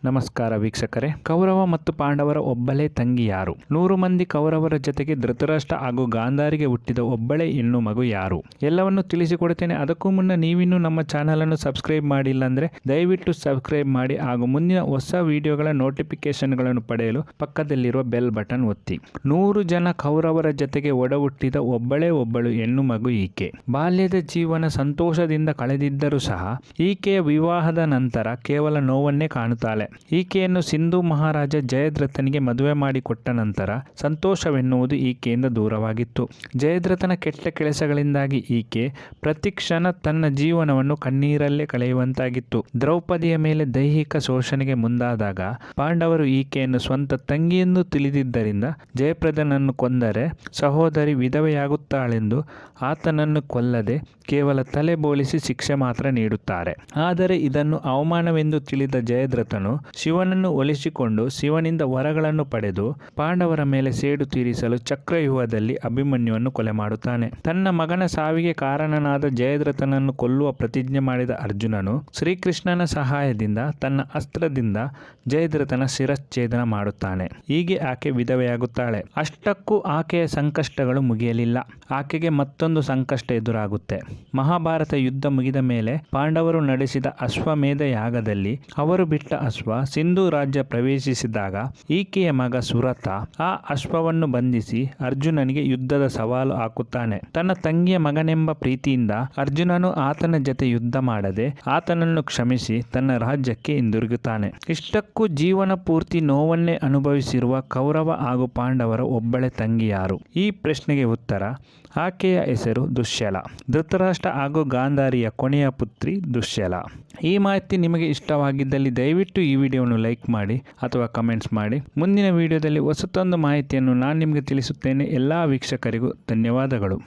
ನಮಸ್ಕಾರ ವೀಕ್ಷಕರೇ. ಕೌರವ ಮತ್ತು ಪಾಂಡವರ ಒಬ್ಬಳೇ ತಂಗಿ ಯಾರು? 100 ಮಂದಿ ಕೌರವರ ಜೊತೆಗೆ ಧೃತರಾಷ್ಟ್ರ ಹಾಗೂ ಗಾಂಧಾರಿಗೆ ಹುಟ್ಟಿದ ಒಬ್ಬಳೇ ಹೆಣ್ಣು ಮಗು ಯಾರು? ಎಲ್ಲವನ್ನು ತಿಳಿಸಿಕೊಡುತ್ತೇನೆ. ಅದಕ್ಕೂ ಮುನ್ನ ನೀವಿನ್ನೂ ನಮ್ಮ ಚಾನಲ್ ಅನ್ನು ಸಬ್ಸ್ಕ್ರೈಬ್ ಮಾಡಿಲ್ಲ ಅಂದ್ರೆ ದಯವಿಟ್ಟು ಸಬ್ಸ್ಕ್ರೈಬ್ ಮಾಡಿ ಹಾಗೂ ಮುಂದಿನ ಹೊಸ ವಿಡಿಯೋಗಳ ನೋಟಿಫಿಕೇಶನ್ಗಳನ್ನು ಪಡೆಯಲು ಪಕ್ಕದಲ್ಲಿರುವ ಬೆಲ್ ಬಟನ್ ಒತ್ತಿ. 100 ಜನ ಕೌರವರ ಜೊತೆಗೆ ಒಡಹುಟ್ಟಿದ ಒಬ್ಬಳು ಹೆಣ್ಣು ಮಗು ಈಕೆ. ಬಾಲ್ಯದ ಜೀವನ ಸಂತೋಷದಿಂದ ಕಳೆದಿದ್ದರೂ ಸಹ ಈಕೆಯ ವಿವಾಹದ ನಂತರ ಕೇವಲ ನೋವನ್ನೇ ಕಾಣುತ್ತಾಳೆ. ಈಕೆಯನ್ನು ಸಿಂಧು ಮಹಾರಾಜ ಜಯದ್ರಥನಿಗೆ ಮದುವೆ ಮಾಡಿಕೊಟ್ಟ ನಂತರ ಸಂತೋಷವೆನ್ನುವುದು ಈಕೆಯಿಂದ ದೂರವಾಗಿತ್ತು. ಜಯದ್ರಥನ ಕೆಟ್ಟ ಕೆಲಸಗಳಿಂದಾಗಿ ಈಕೆ ಪ್ರತಿಕ್ಷಣ ತನ್ನ ಜೀವನವನ್ನು ಕಣ್ಣೀರಲ್ಲೇ ಕಳೆಯುವಂತಾಗಿತ್ತು. ದ್ರೌಪದಿಯ ಮೇಲೆ ದೈಹಿಕ ಶೋಷಣೆಗೆ ಮುಂದಾದಾಗ ಪಾಂಡವರು ಈಕೆಯನ್ನು ಸ್ವಂತ ತಂಗಿಯೆಂದು ತಿಳಿದಿದ್ದರಿಂದ ಜಯಪ್ರದನನ್ನು ಕೊಂದರೆ ಸಹೋದರಿ ವಿಧವೆಯಾಗುತ್ತಾಳೆಂದು ಆತನನ್ನು ಕೊಲ್ಲದೆ ಕೇವಲ ತಲೆ ಬೋಳಿಸಿ ಶಿಕ್ಷೆ ಮಾತ್ರ ನೀಡುತ್ತಾರೆ. ಆದರೆ ಇದನ್ನು ಅವಮಾನವೆಂದು ತಿಳಿದ ಜಯದ್ರಥನು ಶಿವನನ್ನು ಒಲಿಸಿಕೊಂಡು ಶಿವನಿಂದ ವರಗಳನ್ನು ಪಡೆದು ಪಾಂಡವರ ಮೇಲೆ ಸೇಡು ತೀರಿಸಲು ಚಕ್ರವ್ಯೂಹದಲ್ಲಿ ಅಭಿಮನ್ಯುವನ್ನು ಕೊಲೆ ಮಾಡುತ್ತಾನೆ. ತನ್ನ ಮಗನ ಸಾವಿಗೆ ಕಾರಣನಾದ ಜಯದ್ರಥನನ್ನು ಕೊಲ್ಲುವ ಪ್ರತಿಜ್ಞೆ ಮಾಡಿದ ಅರ್ಜುನನು ಶ್ರೀಕೃಷ್ಣನ ಸಹಾಯದಿಂದ ತನ್ನ ಅಸ್ತ್ರದಿಂದ ಜಯದ್ರಥನ ಶಿರಚ್ಛೇದನ ಮಾಡುತ್ತಾನೆ. ಹೀಗೆ ಆಕೆ ವಿಧವೆಯಾಗುತ್ತಾಳೆ. ಅಷ್ಟಕ್ಕೂ ಆಕೆಯ ಸಂಕಷ್ಟಗಳು ಮುಗಿಯಲಿಲ್ಲ. ಆಕೆಗೆ ಮತ್ತೊಂದು ಸಂಕಷ್ಟ ಎದುರಾಗುತ್ತೆ. ಮಹಾಭಾರತ ಯುದ್ಧ ಮುಗಿದ ಮೇಲೆ ಪಾಂಡವರು ನಡೆಸಿದ ಅಶ್ವಮೇಧ ಯಾಗದಲ್ಲಿ ಅವರು ಬಿಟ್ಟ ಅಶ್ವ ಸಿಂಧು ರಾಜ್ಯ ಪ್ರವೇಶಿಸಿದಾಗ ಈಕೆಯ ಮಗ ಸುರಥ ಆ ಅಶ್ವವನ್ನು ಬಂಧಿಸಿ ಅರ್ಜುನನಿಗೆ ಯುದ್ಧದ ಸವಾಲು ಹಾಕುತ್ತಾನೆ. ತನ್ನ ತಂಗಿಯ ಮಗನೆಂಬ ಪ್ರೀತಿಯಿಂದ ಅರ್ಜುನನು ಆತನ ಜೊತೆ ಯುದ್ಧ ಮಾಡದೆ ಆತನನ್ನು ಕ್ಷಮಿಸಿ ತನ್ನ ರಾಜ್ಯಕ್ಕೆ ಹಿಂದಿರುಗುತ್ತಾನೆ. ಇಷ್ಟಕ್ಕೂ ಜೀವನ ಪೂರ್ತಿ ನೋವನ್ನೇ ಅನುಭವಿಸಿರುವ ಕೌರವ ಹಾಗೂ ಪಾಂಡವರ ಒಬ್ಬಳೆ ತಂಗಿ ಯಾರು? ಈ ಪ್ರಶ್ನೆಗೆ ಉತ್ತರ ಆಕೆಯ ಹೆಸರು ದುಶ್ಯಲ. ಧೃತರಾಷ್ಟ್ರ ಹಾಗೂ ಗಾಂಧಾರಿಯ ಕೊನೆಯ ಪುತ್ರಿ ದುಶ್ಯಲ. ಈ ಮಾಹಿತಿ ನಿಮಗೆ ಇಷ್ಟವಾಗಿದ್ದಲ್ಲಿ ದಯವಿಟ್ಟು ಈ ವಿಡಿಯೋವನ್ನು ಲೈಕ್ ಮಾಡಿ ಅಥವಾ ಕಮೆಂಟ್ಸ್ ಮಾಡಿ. ಮುಂದಿನ ವಿಡಿಯೋದಲ್ಲಿ ಹೊಸತೊಂದು ಮಾಹಿತಿಯನ್ನು ನಾನು ನಿಮಗೆ ತಿಳಿಸುತ್ತೇನೆ. ಎಲ್ಲ ವೀಕ್ಷಕರಿಗೂ ಧನ್ಯವಾದಗಳು.